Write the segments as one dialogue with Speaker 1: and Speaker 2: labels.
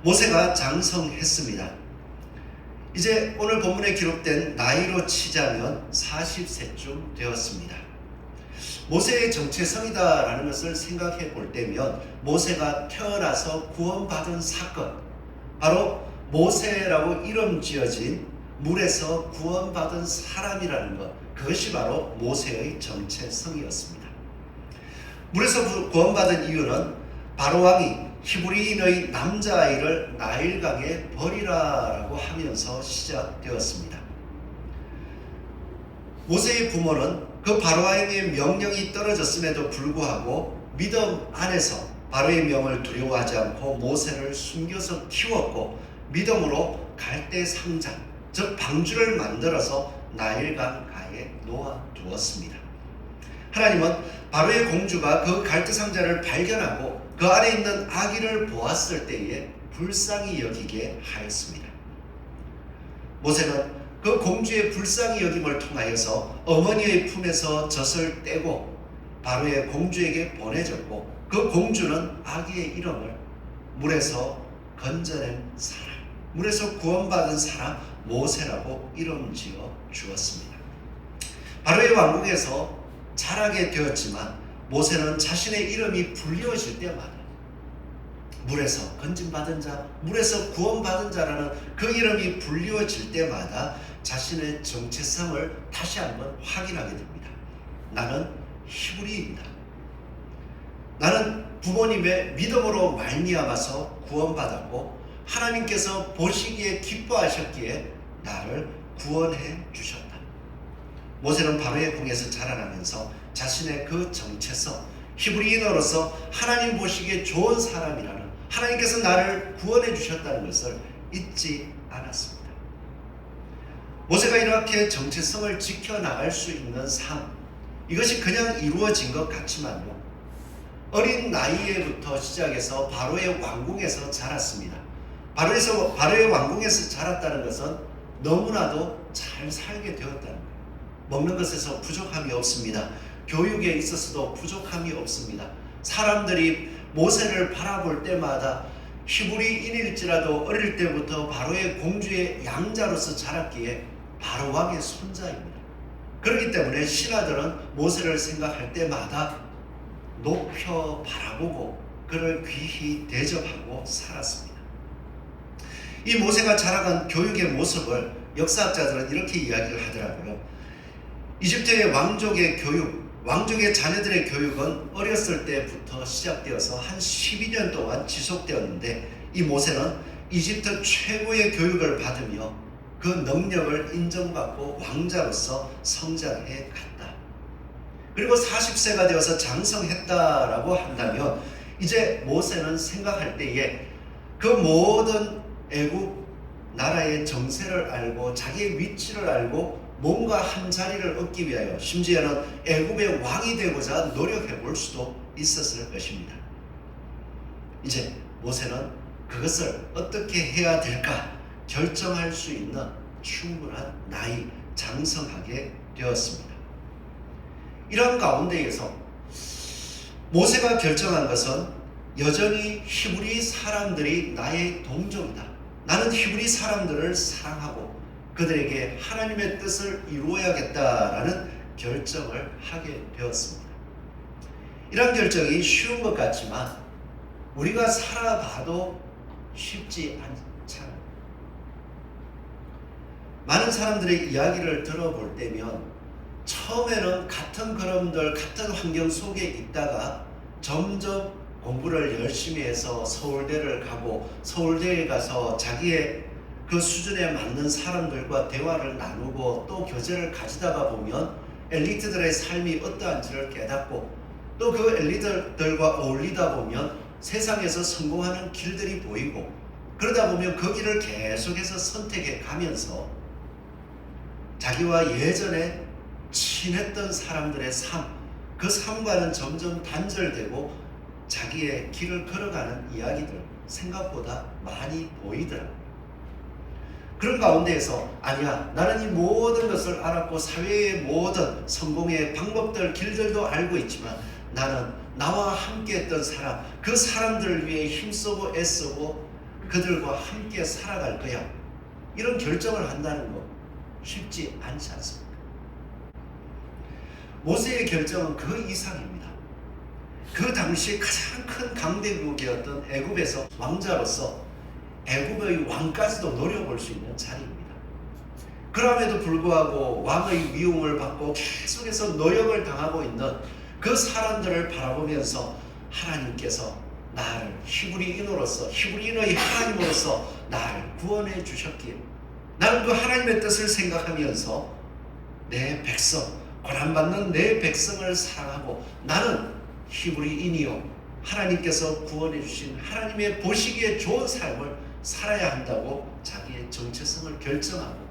Speaker 1: 모세가 장성했습니다. 이제 오늘 본문에 기록된 나이로 치자면 40세쯤 되었습니다. 모세의 정체성이다라는 것을 생각해 볼 때면 모세가 태어나서 구원받은 사건, 바로 모세라고 이름 지어진 물에서 구원받은 사람이라는 것, 그것이 바로 모세의 정체성이었습니다. 물에서 구원받은 이유는 바로왕이 히브리인의 남자아이를 나일강에 버리라라고 하면서 시작되었습니다. 모세의 부모는 그 바로왕의 명령이 떨어졌음에도 불구하고 믿음 안에서 바로의 명을 두려워하지 않고 모세를 숨겨서 키웠고 믿음으로 갈대 상장, 즉 방주를 만들어서 나일강 가에 놓아두었습니다. 하나님은 바로의 공주가 그 갈대 상자를 발견하고 그 안에 있는 아기를 보았을 때에 불쌍히 여기게 하였습니다. 모세는 그 공주의 불쌍히 여김을 통하여서 어머니의 품에서 젖을 떼고 바로의 공주에게 보내줬고, 그 공주는 아기의 이름을 물에서 건져낸 사람, 물에서 구원받은 사람 모세라고 이름 지어 주었습니다. 바로의 왕국에서 자라게 되었지만 모세는 자신의 이름이 불리워질 때마다 물에서 건진받은 자, 물에서 구원받은 자라는 그 이름이 불리워질 때마다 자신의 정체성을 다시 한번 확인하게 됩니다. 나는 히브리인이다. 나는 부모님의 믿음으로 말미암아서 구원받았고 하나님께서 보시기에 기뻐하셨기에 나를 구원해 주셨다. 모세는 바로의 궁에서 자라나면서 자신의 그 정체성, 히브리인으로서 하나님 보시기에 좋은 사람이라는, 하나님께서 나를 구원해 주셨다는 것을 잊지 않았습니다. 모세가 이렇게 정체성을 지켜나갈 수 있는 삶, 이것이 그냥 이루어진 것 같지만요, 어린 나이에부터 시작해서 바로의 왕궁에서 자랐습니다. 바로의 왕궁에서 자랐다는 것은 너무나도 잘 살게 되었다는 거예요. 먹는 것에서 부족함이 없습니다. 교육에 있어서도 부족함이 없습니다. 사람들이 모세를 바라볼 때마다 히브리인일지라도 어릴 때부터 바로의 공주의 양자로서 자랐기에 바로 왕의 손자입니다. 그렇기 때문에 신하들은 모세를 생각할 때마다 높여 바라보고 그를 귀히 대접하고 살았습니다. 이 모세가 자라간 교육의 모습을 역사학자들은 이렇게 이야기를 하더라고요. 이집트의 왕족의 교육, 왕족의 자녀들의 교육은 어렸을 때부터 시작되어서 한 12년 동안 지속되었는데, 이 모세는 이집트 최고의 교육을 받으며 그 능력을 인정받고 왕자로서 성장해 갔다. 그리고 40세가 되어서 장성했다라고 한다면 이제 모세는 생각할 때에 그 모든 애국 나라의 정세를 알고 자기의 위치를 알고 뭔가 한 자리를 얻기 위하여 심지어는 애굽의 왕이 되고자 노력해 볼 수도 있었을 것입니다. 이제 모세는 그것을 어떻게 해야 될까 결정할 수 있는 충분한 나이, 장성하게 되었습니다. 이런 가운데에서 모세가 결정한 것은 여전히 히브리 사람들이 나의 동족이다. 나는 히브리 사람들을 사랑하고 그들에게 하나님의 뜻을 이루어야겠다라는 결정을 하게 되었습니다. 이런 결정이 쉬운 것 같지만 우리가 살아봐도 쉽지 않잖아요. 많은 사람들의 이야기를 들어볼 때면 처음에는 같은 그럼들, 같은 환경 속에 있다가 점점 공부를 열심히 해서 서울대를 가고 서울대에 가서 자기의 그 수준에 맞는 사람들과 대화를 나누고 또 교제를 가지다가 보면 엘리트들의 삶이 어떠한지를 깨닫고 또 그 엘리트들과 어울리다 보면 세상에서 성공하는 길들이 보이고 그러다 보면 그 길을 계속해서 선택해 가면서 자기와 예전에 친했던 사람들의 삶, 그 삶과는 점점 단절되고 자기의 길을 걸어가는 이야기들 생각보다 많이 보이더라고요. 그런 가운데에서 아니야, 나는 이 모든 것을 알았고 사회의 모든 성공의 방법들, 길들도 알고 있지만 나는 나와 함께 했던 사람, 그 사람들을 위해 힘쓰고 애쓰고 그들과 함께 살아갈 거야. 이런 결정을 한다는 거 쉽지 않지 않습니까? 모세의 결정은 그 이상입니다. 그 당시 가장 큰 강대국이었던 애굽에서 왕자로서 애굽의 왕까지도 노려볼 수 있는 자리입니다. 그럼에도 불구하고 왕의 위용을 받고 계속해서 노역을 당하고 있는 그 사람들을 바라보면서 하나님께서 나를 히브리인의 하나님으로서 나를 구원해 주셨기에 나는 그 하나님의 뜻을 생각하면서 내 백성, 고난받는 내 백성을 사랑하고 나는 히브리인이요 하나님께서 구원해 주신 하나님의 보시기에 좋은 삶을 살아야 한다고 자기의 정체성을 결정하고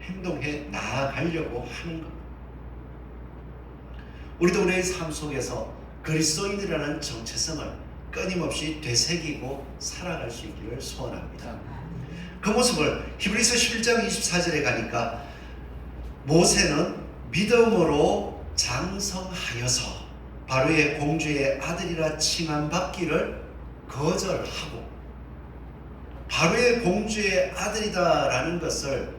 Speaker 1: 행동해 나아가려고 하는 것. 우리도 우리의 삶 속에서 그리스도인이라는 정체성을 끊임없이 되새기고 살아갈 수 있기를 소원합니다. 그 모습을 히브리서 11장 24절에 가니까 모세는 믿음으로 장성하여서 바로의 공주의 아들이라 칭함받기를 거절하고, 바로의 공주의 아들이다라는 것을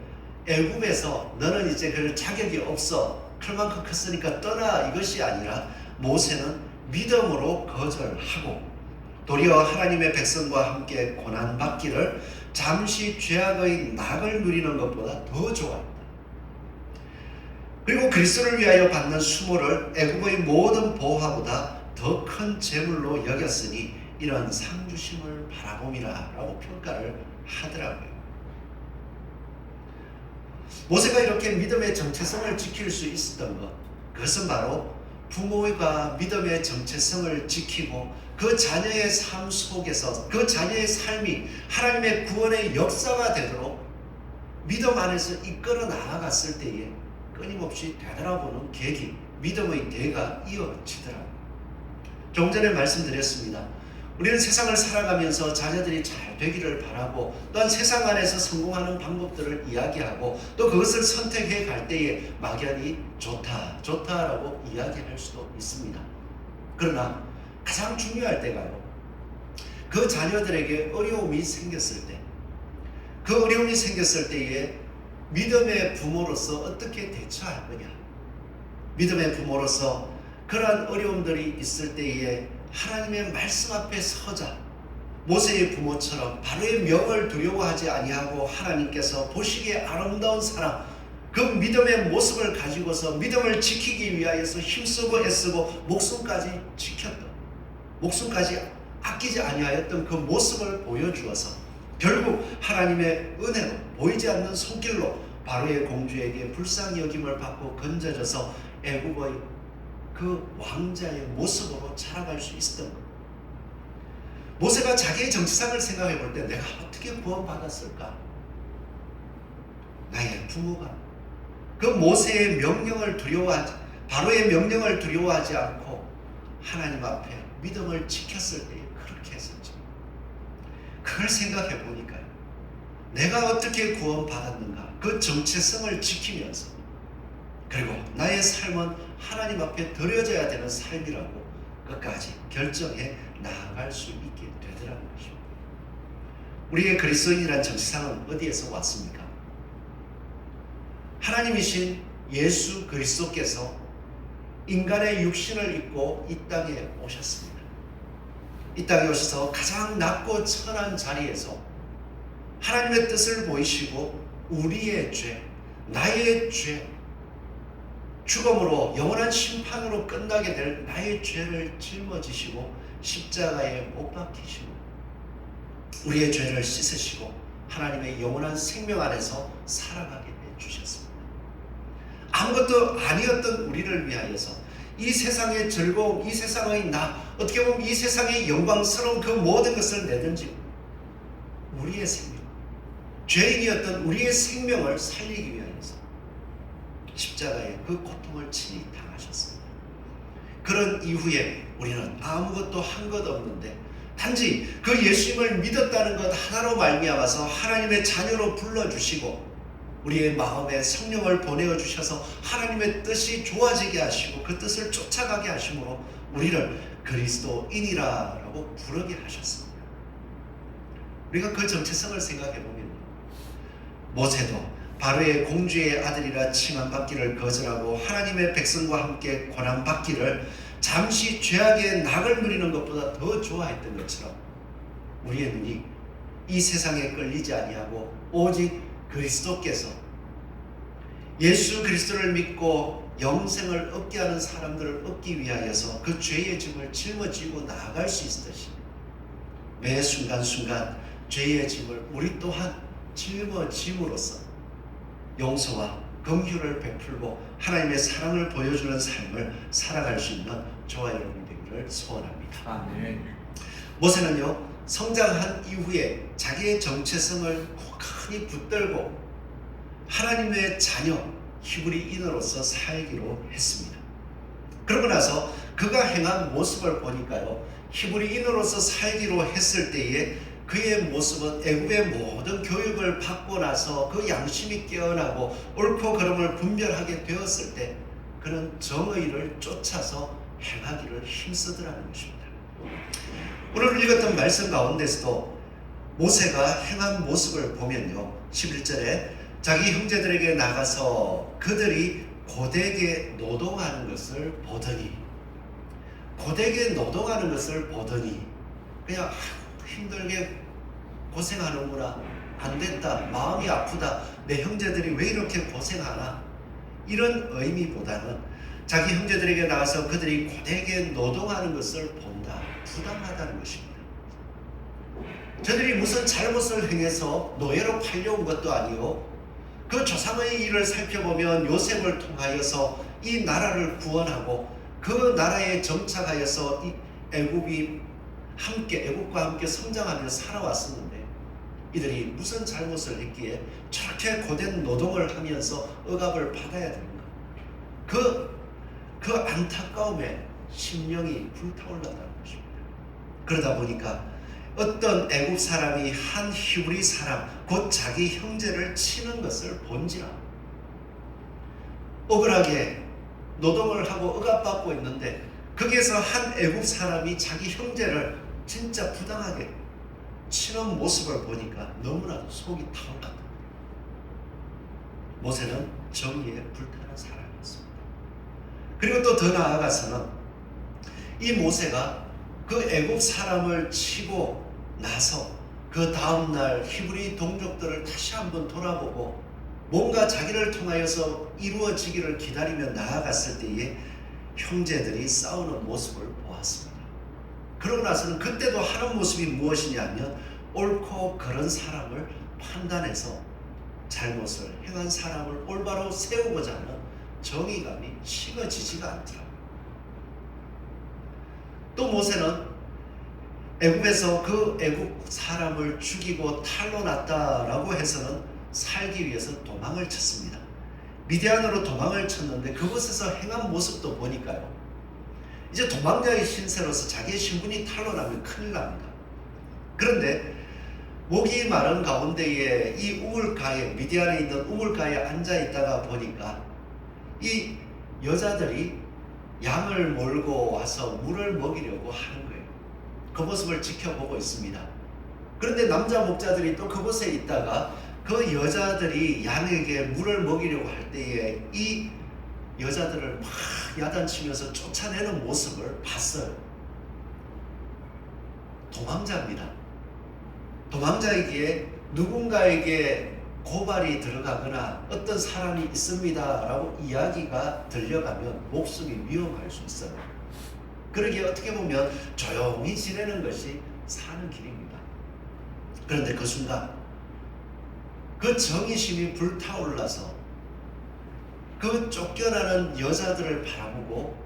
Speaker 1: 애굽에서 너는 이제 그럴 자격이 없어, 클만큼 컸으니까 떠나, 이것이 아니라 모세는 믿음으로 거절하고 도리어 하나님의 백성과 함께 고난받기를 잠시 죄악의 낙을 누리는 것보다 더 좋아합니다. 그리고 그리스도를 위하여 받는 수모를 애굽의 모든 보화보다 더 큰 재물로 여겼으니 이런 상주심을 바라봄이라 라고 평가를 하더라고요. 모세가 이렇게 믿음의 정체성을 지킬 수 있었던 것, 그것은 바로 부모가 믿음의 정체성을 지키고 그 자녀의 삶 속에서 그 자녀의 삶이 하나님의 구원의 역사가 되도록 믿음 안에서 이끌어 나아갔을 때에 끊임없이 되돌아보는 계기, 믿음의 대가 이어지더라고요. 조금 전에 말씀드렸습니다. 우리는 세상을 살아가면서 자녀들이 잘 되기를 바라고 또한 세상 안에서 성공하는 방법들을 이야기하고 또 그것을 선택해 갈 때에 막연히 좋다라고 이야기할 수도 있습니다. 그러나 가장 중요할 때가요, 그 자녀들에게 어려움이 생겼을 때, 그 어려움이 생겼을 때에 믿음의 부모로서 어떻게 대처할 거냐, 믿음의 부모로서 그러한 어려움들이 있을 때에 하나님의 말씀 앞에 서자, 모세의 부모처럼 바로의 명을 두려워하지 아니하고 하나님께서 보시기에 아름다운 사람, 그 믿음의 모습을 가지고서 믿음을 지키기 위하여서 힘쓰고 애쓰고 목숨까지 지켰던, 목숨까지 아끼지 아니하였던 그 모습을 보여주어서 결국 하나님의 은혜로 보이지 않는 손길로 바로의 공주에게 불쌍히 여김을 받고 건져져서 애굽의 그 왕자의 모습으로 자라갈 수 있었던 것. 모세가 자기의 정체성을 생각해 볼 때 내가 어떻게 구원받았을까? 나의 부모가 그 모세의 명령을 두려워하지, 바로의 명령을 두려워하지 않고 하나님 앞에 믿음을 지켰을 때 그렇게 했었죠. 그걸 생각해 보니까요, 내가 어떻게 구원받았는가, 그 정체성을 지키면서 그리고 나의 삶은 하나님 앞에 드려져야 되는 삶이라고 끝까지 결정해 나아갈 수 있게 되더라는 것입니다. 우리의 그리스도인이란 정체성은 어디에서 왔습니까? 하나님이신 예수 그리스도께서 인간의 육신을 입고 이 땅에 오셨습니다. 이 땅에 오셔서 가장 낮고 천한 자리에서 하나님의 뜻을 보이시고 우리의 죄, 나의 죄, 죽음으로 영원한 심판으로 끝나게 될 나의 죄를 짊어지시고 십자가에 못 박히시고 우리의 죄를 씻으시고 하나님의 영원한 생명 안에서 살아가게 해주셨습니다. 아무것도 아니었던 우리를 위하여서 이 세상의 즐거움, 이 세상의 나, 어떻게 보면 이 세상의 영광스러운 그 모든 것을 내던지고 우리의 생명, 죄인이었던 우리의 생명을 살리기 위하여서 십자가에 그 고통을 친히 당하셨습니다. 그런 이후에 우리는 아무것도 한 것 없는데 단지 그 예수님을 믿었다는 것 하나로 말미암아서 하나님의 자녀로 불러주시고 우리의 마음에 성령을 보내어 주셔서 하나님의 뜻이 좋아지게 하시고 그 뜻을 쫓아가게 하심으로 우리를 그리스도인이라고 부르게 하셨습니다. 우리가 그 정체성을 생각해 보면 모세도 바로의 공주의 아들이라 칭함받기를 거절하고 하나님의 백성과 함께 고난받기를 잠시 죄악의 낙을 누리는 것보다 더 좋아했던 것처럼 우리의 눈이 이 세상에 끌리지 아니하고 오직 그리스도께서 예수 그리스도를 믿고 영생을 얻게 하는 사람들을 얻기 위하여서 그 죄의 짐을 짊어지고 나아갈 수 있듯이 매 순간순간 죄의 짐을 우리 또한 짊어짐으로써 용서와 긍휼을 베풀고 하나님의 사랑을 보여주는 삶을 살아갈 수 있는 저와 여러분 되기를 소원합니다.
Speaker 2: 아멘.
Speaker 1: 모세는요, 성장한 이후에 자기의 정체성을 고스란히 붙들고 하나님의 자녀 히브리인으로서 살기로 했습니다. 그러고 나서 그가 행한 모습을 보니까요, 히브리인으로서 살기로 했을 때에 그의 모습은 애굽의 모든 교육을 받고 나서 그 양심이 깨어나고 옳고 그름을 분별하게 되었을 때 그는 정의를 쫓아서 행하기를 힘쓰더라는 것입니다. 오늘 읽었던 말씀 가운데서도 모세가 행한 모습을 보면요, 11절에 자기 형제들에게 나가서 그들이 고되게 노동하는 것을 보더니, 고되게 노동하는 것을 보더니 그냥 힘들게 고생하는구나, 안됐다, 마음이 아프다, 내 형제들이 왜 이렇게 고생하나, 이런 의미보다는 자기 형제들에게 나와서 그들이 고되게 노동하는 것을 본다, 부당하다는 것입니다. 저들이 무슨 잘못을 행해서 노예로 팔려온 것도 아니요, 그 조상의 일을 살펴보면 요셉을 통하여서 이 나라를 구원하고 그 나라에 정착하여서 이 애국과 함께 성장하며 살아왔었는데 이들이 무슨 잘못을 했기에 저렇게 고된 노동을 하면서 억압을 받아야 되는가? 그 안타까움에 심령이 불타올랐다는 것입니다. 그러다 보니까 어떤 애국 사람이 한 히브리 사람, 곧 자기 형제를 치는 것을 본지라 억울하게 노동을 하고 억압받고 있는데 거기에서 한 애국 사람이 자기 형제를 진짜 부당하게 치는 모습을 보니까 너무나도 속이 타올랐다. 모세는 정의에 불타는 사람이었습니다. 그리고 또 더 나아가서는 이 모세가 그 애국 사람을 치고 나서 그 다음날 히브리 동족들을 다시 한번 돌아보고 뭔가 자기를 통하여서 이루어지기를 기다리며 나아갔을 때에 형제들이 싸우는 모습을 보았습니다. 그러고 나서는 그때도 하는 모습이 무엇이냐면 옳고 그른 사람을 판단해서 잘못을 행한 사람을 올바로 세우고자 하는 정의감이 식어지지가 않더라고요. 또 모세는 애굽에서 그 애굽 사람을 죽이고 탈로 났다라고 해서는 살기 위해서 도망을 쳤습니다. 미디안으로 도망을 쳤는데 그곳에서 행한 모습도 보니까요, 이제 도망자의 신세로서 자기의 신분이 탈로 나면 큰일 납니다. 그런데 목이 마른 가운데에 이 우물가에, 미디안에 있는 우물가에 앉아 있다가 보니까 이 여자들이 양을 몰고 와서 물을 먹이려고 하는 거예요. 그 모습을 지켜보고 있습니다. 그런데 남자 목자들이 또 그곳에 있다가 그 여자들이 양에게 물을 먹이려고 할 때에 이 여자들을 막 야단치면서 쫓아내는 모습을 봤어요. 도망자입니다. 도망자이기에 누군가에게 고발이 들어가거나 어떤 사람이 있습니다 라고 이야기가 들려가면 목숨이 위험할 수 있어요. 그러기에 어떻게 보면 조용히 지내는 것이 사는 길입니다. 그런데 그 순간 그 정의심이 불타올라서 그 쫓겨나는 여자들을 바라보고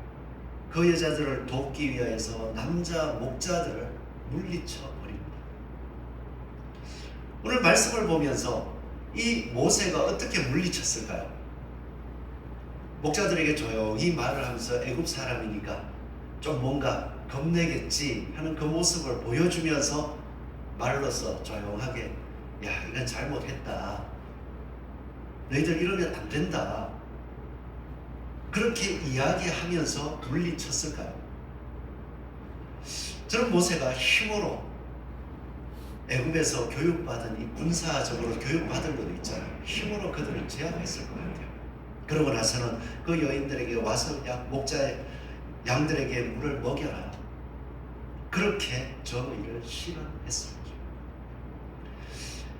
Speaker 1: 그 여자들을 돕기 위하여서 남자 목자들을 물리쳐 버립니다. 오늘 말씀을 보면서 이 모세가 어떻게 물리쳤을까요? 목자들에게 조용히 말을 하면서 애굽 사람이니까 좀 뭔가 겁내겠지 하는 그 모습을 보여주면서 말로써 조용하게, 야, 이건 잘못했다, 너희들 이러면 안 된다, 그렇게 이야기하면서 물리쳤을까요? 저는 모세가 힘으로 애굽에서 교육받은 이 군사적으로 교육받은 것도 있잖아요. 힘으로 그들을 제압했을 것 같아요. 그러고 나서는 그 여인들에게 와서 목자 양들에게 물을 먹여라. 그렇게 정의를 실현했습니다.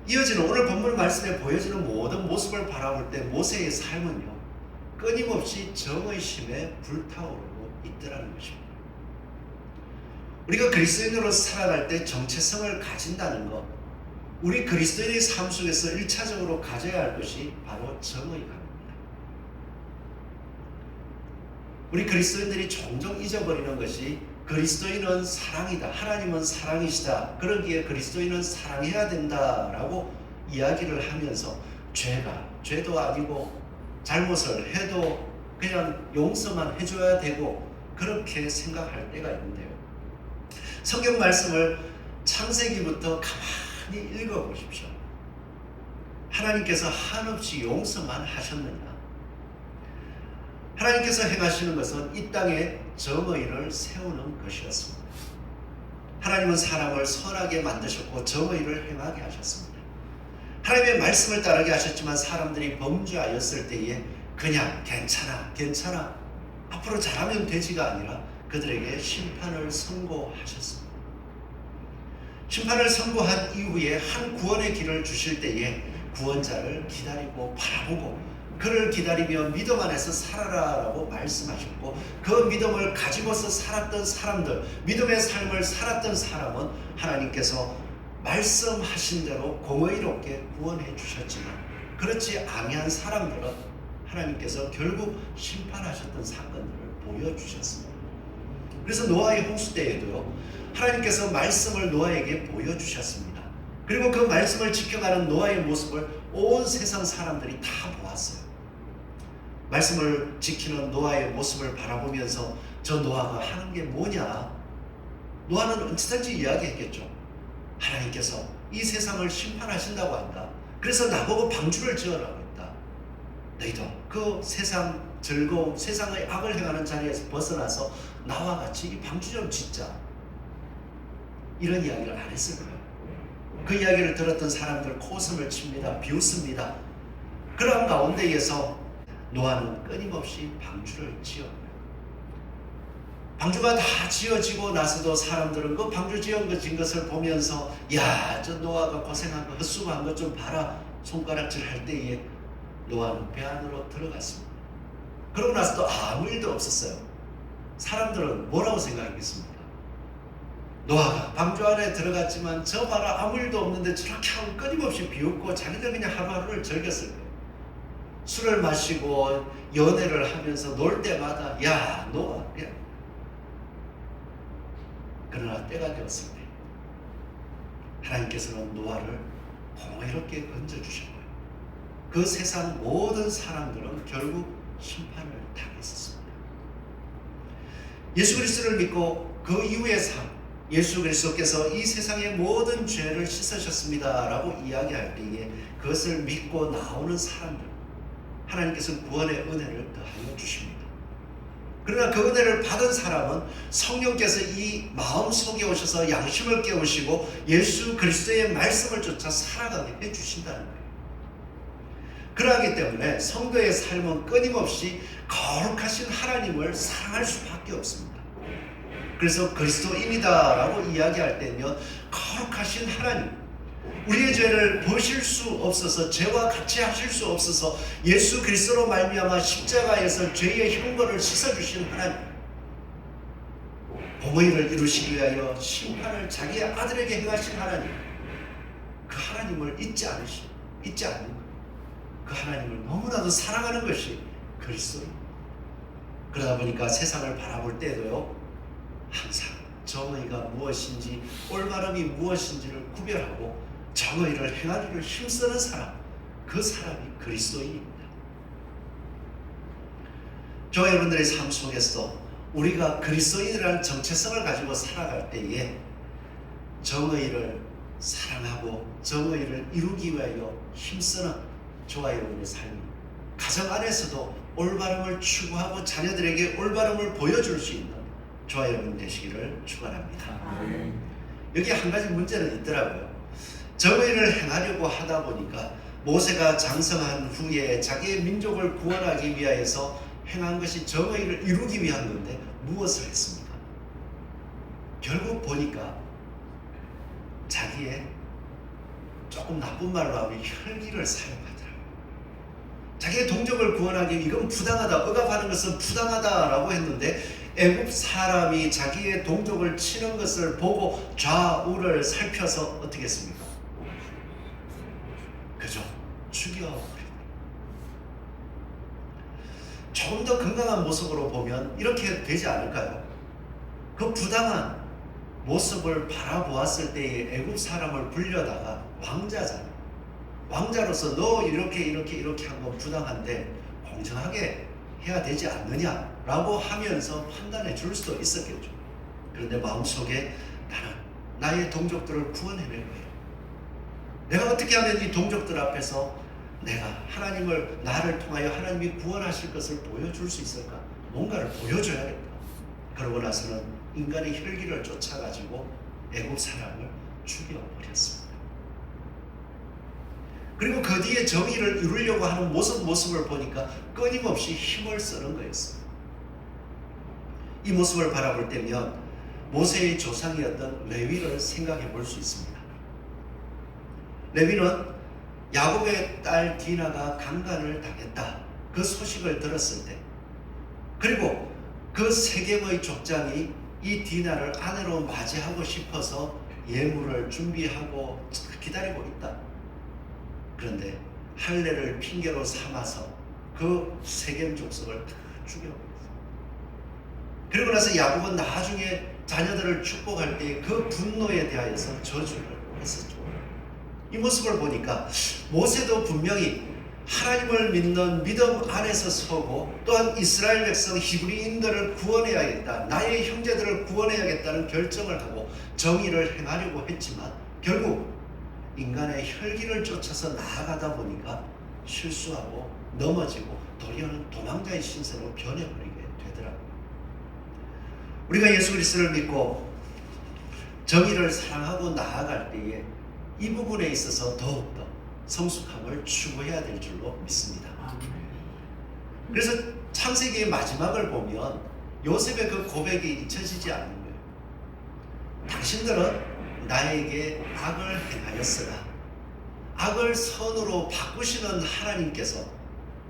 Speaker 1: 이어지는 오늘 본문 말씀에 보여지는 모든 모습을 바라볼 때 모세의 삶은요, 끊임없이 정의심에 불타오르고 있더라는 것입니다. 우리가 그리스도인으로 살아갈 때 정체성을 가진다는 것, 우리 그리스도인의 삶 속에서 1차적으로 가져야 할 것이 바로 정의감입니다. 우리 그리스도인들이 종종 잊어버리는 것이 그리스도인은 사랑이다, 하나님은 사랑이시다, 그러기에 그리스도인은 사랑해야 된다라고 이야기를 하면서 죄도 아니고 잘못을 해도 그냥 용서만 해줘야 되고 그렇게 생각할 때가 있는데요. 성경 말씀을 창세기부터 가만히 읽어보십시오. 하나님께서 한없이 용서만 하셨느냐? 하나님께서 행하시는 것은 이 땅에 정의를 세우는 것이었습니다. 하나님은 사람을 선하게 만드셨고 정의를 행하게 하셨습니다. 하나님의 말씀을 따르게 하셨지만 사람들이 범죄하였을 때에 그냥 괜찮아 앞으로 잘하면 되지가 아니라 그들에게 심판을 선고하셨습니다. 심판을 선고한 이후에 한 구원의 길을 주실 때에 구원자를 기다리고 바라보고 그를 기다리며 믿음 안에서 살아라라고 말씀하셨고, 그 믿음을 가지고서 살았던 사람들, 믿음의 삶을 살았던 사람은 하나님께서 말씀하신 대로 공의롭게 구원해 주셨지만, 그렇지 아니한 사람들은 하나님께서 결국 심판하셨던 사건들을 보여주셨습니다. 그래서 노아의 홍수 때에도요, 하나님께서 말씀을 노아에게 보여주셨습니다. 그리고 그 말씀을 지켜가는 노아의 모습을 온 세상 사람들이 다 보았어요. 말씀을 지키는 노아의 모습을 바라보면서 저 노아가 하는 게 뭐냐? 노아는 언제든지 이야기했겠죠. 하나님께서 이 세상을 심판하신다고 한다. 그래서 나보고 방주를 지으라고 했다. 너희도 그 세상 즐거움, 세상의 악을 행하는 자리에서 벗어나서 나와 같이 이 방주 좀 짓자. 이런 이야기를 안 했을 거예요. 그 이야기를 들었던 사람들 코웃음을 칩니다. 비웃습니다. 그런 가운데에서 노아는 끊임없이 방주를 지어요. 방주가 다 지어지고 나서도 사람들은 그 방주 지은 것을 보면서 야, 저 노아가 고생한 거, 헛수고한 것 좀 봐라. 손가락질 할 때에 노아는 배 안으로 들어갔습니다. 그러고 나서도 아무 일도 없었어요. 사람들은 뭐라고 생각했겠습니까? 노아가 방주 안에 들어갔지만 저 봐라, 아무 일도 없는데 저렇게 하고 끊임없이 비웃고 자기들 그냥 하루하루를 즐겼을 거예요. 술을 마시고 연애를 하면서 놀 때마다 야, 노아, 야. 그러나 때가 되었을 때 하나님께서는 노아를 공의롭게 건져주셨고요. 그 세상 모든 사람들은 결국 심판을 당했었습니다. 예수 그리스도를 믿고 그 이후의 삶, 예수 그리스도께서 이 세상의 모든 죄를 씻으셨습니다 라고 이야기할 때에 그것을 믿고 나오는 사람들, 하나님께서 구원의 은혜를 더하여 주십니다. 그러나 그 은혜를 받은 사람은 성령께서 이 마음속에 오셔서 양심을 깨우시고 예수 그리스도의 말씀을 쫓아 살아가게 해주신다는 거예요. 그러하기 때문에 성도의 삶은 끊임없이 거룩하신 하나님을 사랑할 수밖에 없습니다. 그래서 그리스도인이다라고 이야기할 때면 거룩하신 하나님, 우리의 죄를 보실 수 없어서, 죄와 같이 하실 수 없어서 예수 그리스도로 말미암아 십자가에서 죄의 흉거를 씻어주신 하나님, 공의를 이루시기 위하여 심판을 자기의 아들에게 행하신 하나님, 그 하나님을 잊지 않는 것, 그 하나님을 너무나도 사랑하는 것이 그리스도입니다. 그러다 보니까 세상을 바라볼 때도요, 항상 정의가 무엇인지, 올바름이 무엇인지를 구별하고 정의를 행하기를 힘쓰는 사람, 그 사람이 그리스도인입니다. 저와 여러분들의 삶 속에서 우리가 그리스도인이라는 정체성을 가지고 살아갈 때에 정의를 사랑하고 정의를 이루기 위하여 힘쓰는 저와 여러분의 삶이, 가정 안에서도 올바름을 추구하고 자녀들에게 올바름을 보여줄 수 있는 저와 여러분 되시기를 축원합니다. 여기 한 가지 문제는 있더라고요. 정의를 행하려고 하다 보니까 모세가 장성한 후에 자기의 민족을 구원하기 위하여서 행한 것이 정의를 이루기 위한 건데 무엇을 했습니까? 결국 보니까 자기의, 조금 나쁜 말로 하면 혈기를 사용하더라고요. 자기의 동족을 구원하기 위해 이건 부당하다, 억압하는 것은 부당하다라고 했는데 애굽 사람이 자기의 동족을 치는 것을 보고 좌우를 살펴서 어떻게 했습니까? 그죠? 죽여버립니다. 조금 더 건강한 모습으로 보면 이렇게 되지 않을까요? 그 부당한 모습을 바라보았을 때에 애굽 사람을 불려다가 왕자잖아요. 왕자로서 너 이렇게 한 건 부당한데 공정하게 해야 되지 않느냐라고 하면서 판단해 줄 수도 있었겠죠. 그런데 마음속에 나는 나의 동족들을 구원해낼 거예요. 내가 어떻게 하면 이 동족들 앞에서 내가 하나님을, 나를 통하여 하나님이 구원하실 것을 보여줄 수 있을까? 뭔가를 보여줘야겠다. 그러고 나서는 인간의 혈기를 쫓아가지고 애굽 사람을 죽여버렸습니다. 그리고 그 뒤에 정의를 이루려고 하는 모습을 보니까 끊임없이 힘을 쓰는 거였습니다. 이 모습을 바라볼 때면 모세의 조상이었던 레위를 생각해 볼 수 있습니다. 레위는 야곱의 딸 디나가 강간을 당했다, 그 소식을 들었을 때, 그리고 그 세겜의 족장이 이 디나를 아내로 맞이하고 싶어서 예물을 준비하고 기다리고 있다. 그런데 할례를 핑계로 삼아서 그 세겜 족속을 다 죽여버렸어요. 그리고 나서 야곱은 나중에 자녀들을 축복할 때 그 분노에 대하여서 저주를 했었죠. 이 모습을 보니까 모세도 분명히 하나님을 믿는 믿음 안에서 서고 또한 이스라엘 백성 히브리인들을 구원해야겠다, 나의 형제들을 구원해야겠다는 결정을 하고 정의를 행하려고 했지만 결국 인간의 혈기를 쫓아서 나아가다 보니까 실수하고 넘어지고 도리어는 도망자의 신세로 변해버리게 되더라고요. 우리가 예수 그리스도를 믿고 정의를 사랑하고 나아갈 때에 이 부분에 있어서 더욱더 성숙함을 추구해야 될 줄로 믿습니다. 그래서 창세기의 마지막을 보면 요셉의 그 고백이 잊혀지지 않는 거예요. 당신들은 나에게 악을 행하였으나 악을 선으로 바꾸시는 하나님께서,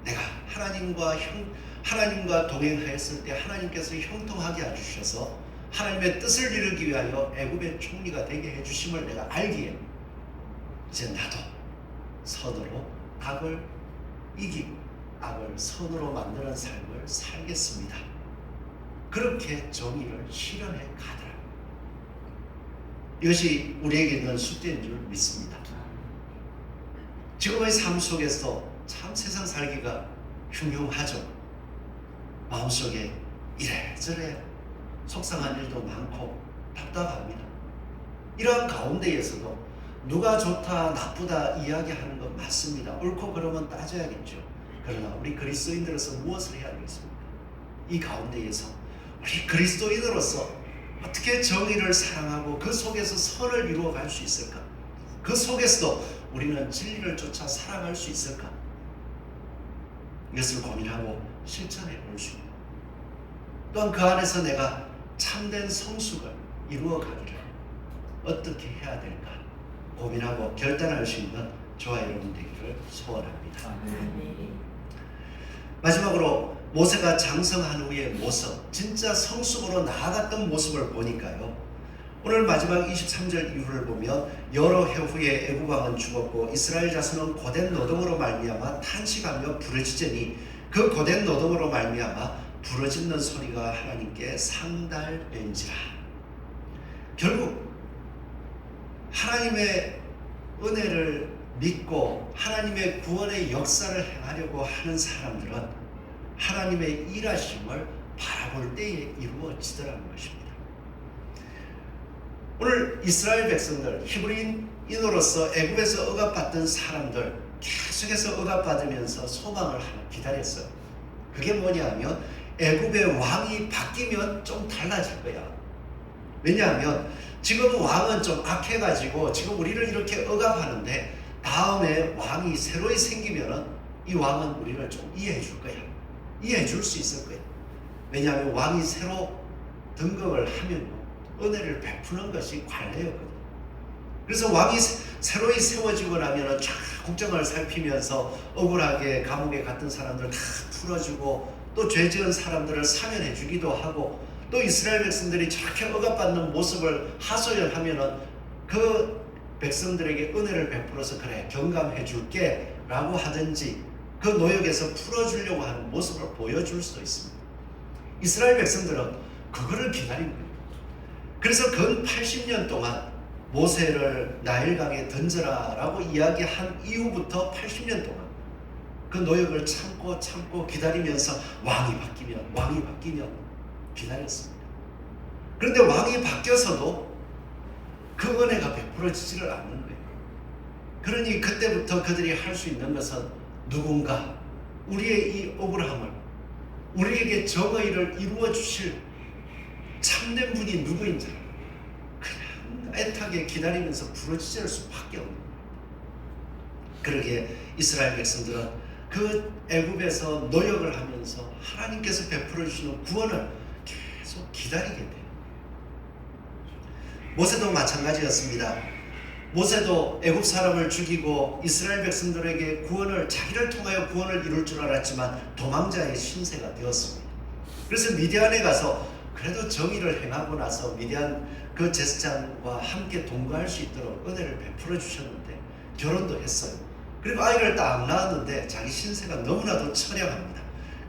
Speaker 1: 내가 하나님과 동행하였을 때 하나님께서 형통하게 해주셔서 하나님의 뜻을 이루기 위하여 애굽의 총리가 되게 해주심을 내가 알기에 이제 나도 선으로 악을 이기고 악을 선으로 만드는 삶을 살겠습니다. 그렇게 정의를 실현해 가더라. 이것이 우리에게 있는 숙제인 줄 믿습니다. 지금의 삶 속에서 참 세상 살기가 흉흉하죠. 마음속에 이래저래 속상한 일도 많고 답답합니다. 이러한 가운데에서도 누가 좋다 나쁘다 이야기하는 건 맞습니다. 옳고 그러면 따져야겠죠. 그러나 우리 그리스도인들로서 무엇을 해야 되겠습니까? 이 가운데에서 우리 그리스도인으로서 어떻게 정의를 사랑하고 그 속에서 선을 이루어갈 수 있을까? 그 속에서도 우리는 진리를 쫓아 살아갈 수 있을까? 이것을 고민하고 실천해 볼 수 있고, 또한 그 안에서 내가 참된 성숙을 이루어가기를 어떻게 해야 될까 고민하고 결단할 수 있는 저와 여러분 되기를 소원합니다. 마지막으로 모세가 장성한 후의 모습, 진짜 성숙으로 나아갔던 모습을 보니까요, 오늘 마지막 23절 이후를 보면 여러 해 후에 애굽 왕은 죽었고 이스라엘 자손은 고된 노동으로 말미암아 탄식하며 부르짖으니 그 고된 노동으로 말미암아 부르짖는 소리가 하나님께 상달된지라. 결국 하나님의 은혜를 믿고 하나님의 구원의 역사를 행하려고 하는 사람들은 하나님의 일하심을 바라볼 때에 이루어지더라는 것입니다. 오늘 이스라엘 백성들, 히브리인으로서 애굽에서 억압받던 사람들 계속해서 억압받으면서 소망을 하나 기다렸어요. 그게 뭐냐면 애굽의 왕이 바뀌면 좀 달라질 거야. 왜냐하면 지금 왕은 좀 악해가지고 지금 우리를 이렇게 억압하는데 다음에 왕이 새로이 생기면은 이 왕은 우리를 좀 이해해 줄 거야. 이해해 줄 수 있을 거야. 왜냐하면 왕이 새로 등극을 하면 은혜를 베푸는 것이 관례였거든. 그래서 왕이 새로이 세워지고 나면 쫙 국정을 살피면서 억울하게 감옥에 갔던 사람들 다 풀어주고 또 죄 지은 사람들을 사면해 주기도 하고 또 이스라엘 백성들이 저렇게 억압받는 모습을 하소연하면은 그 백성들에게 은혜를 베풀어서 그래 경감해 줄게 라고 하든지 그 노역에서 풀어주려고 하는 모습을 보여줄 수도 있습니다. 이스라엘 백성들은 그거를 기다린 거예요. 그래서 근 80년 동안 모세를 나일강에 던져라 라고 이야기한 이후부터 80년 동안 그 노역을 참고 기다리면서 왕이 바뀌면 기다렸습니다. 그런데 왕이 바뀌어서도 그 은혜가 베풀어지지를 않는 거예요. 그러니 그때부터 그들이 할 수 있는 것은 누군가 우리의 이 억울함을 우리에게 정의를 이루어 주실 참된 분이 누구인지 그냥 애타게 기다리면서 부러지질 수밖에 없는 거예요. 그러기에 이스라엘 백성들은 그 애굽에서 노역을 하면서 하나님께서 베풀어 주시는 구원을 계속 기다리게 돼요. 모세도 마찬가지였습니다. 모세도 애굽 사람을 죽이고 이스라엘 백성들에게 자기를 통하여 구원을 이룰 줄 알았지만 도망자의 신세가 되었습니다. 그래서 미디안에 가서 그래도 정의를 행하고 나서 미디안 그 제사장과 함께 동거할 수 있도록 은혜를 베풀어 주셨는데 결혼도 했어요. 그리고 아이를 딱 낳았는데 자기 신세가 너무나도 처량합니다.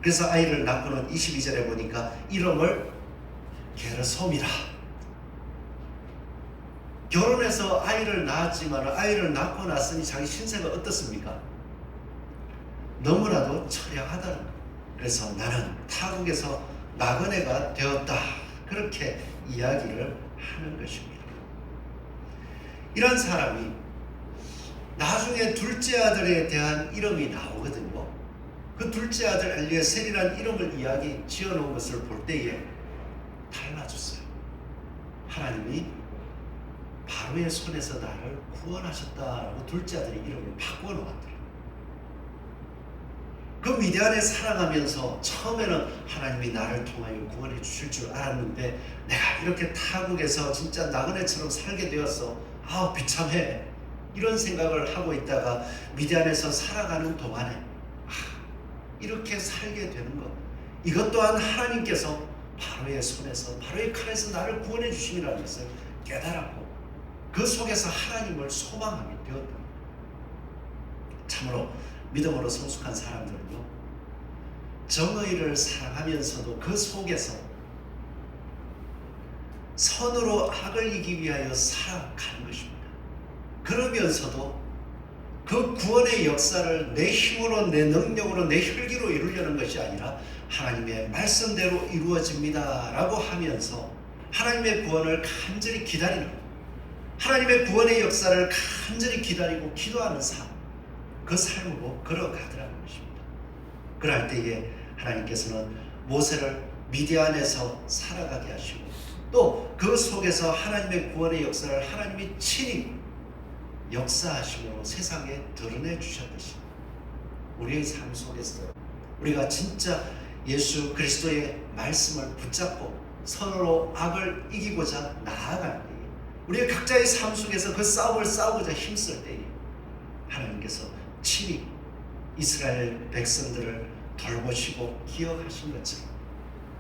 Speaker 1: 그래서 아이를 낳고는 22절에 보니까 이름을 게르솜이라. 결혼해서 아이를 낳았지만 아이를 낳고 났으니 자기 신세가 어떻습니까? 너무나도 처량하다는 거예요. 그래서 나는 타국에서 나그네가 되었다. 그렇게 이야기를 하는 것입니다. 이런 사람이 나중에 둘째 아들에 대한 이름이 나오거든요. 그 둘째 아들 엘리에셀이라는 이름을 지어놓은 것을 볼 때에 달라졌어요. 하나님이 바로의 손에서 나를 구원하셨다라고 둘째 아들의 이름을 바꾸어 놓았더라고요. 그 미디안에 살아가면서 처음에는 하나님이 나를 통하여 구원해 주실 줄 알았는데 내가 이렇게 타국에서 진짜 나그네처럼 살게 되었어. 비참해. 이런 생각을 하고 있다가 미디안에서 살아가는 동안에 이렇게 살게 되는 것, 이것 또한 하나님께서 바로의 손에서 바로의 칼에서 나를 구원해 주심이라는 것을 깨달았고 그 속에서 하나님을 소망하게 되었다. 참으로 믿음으로 성숙한 사람들은요, 정의를 사랑하면서도 그 속에서 선으로 악을 이기기 위하여 살아가는 것입니다. 그러면서도 그 구원의 역사를 내 힘으로, 내 능력으로, 내 혈기로 이루려는 것이 아니라 하나님의 말씀대로 이루어집니다 라고 하면서 하나님의 구원을 간절히 기다리는, 하나님의 구원의 역사를 간절히 기다리고 기도하는 삶, 그 삶으로 걸어가더라는 것입니다. 그럴 때에 하나님께서는 모세를 미디안에서 살아가게 하시고 또 그 속에서 하나님의 구원의 역사를 하나님이 친히 역사하심으로 세상에 드러내 주셨듯이 우리의 삶 속에서 우리가 진짜 예수 그리스도의 말씀을 붙잡고 선으로 악을 이기고자 나아갈 때에, 우리의 각자의 삶 속에서 그 싸움을 싸우고자 힘쓸 때에 하나님께서 친히 이스라엘 백성들을 돌보시고 기억하신 것처럼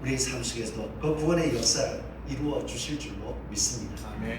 Speaker 1: 우리의 삶 속에서도 그 구원의 역사를 이루어 주실 줄로 믿습니다.
Speaker 2: 아멘.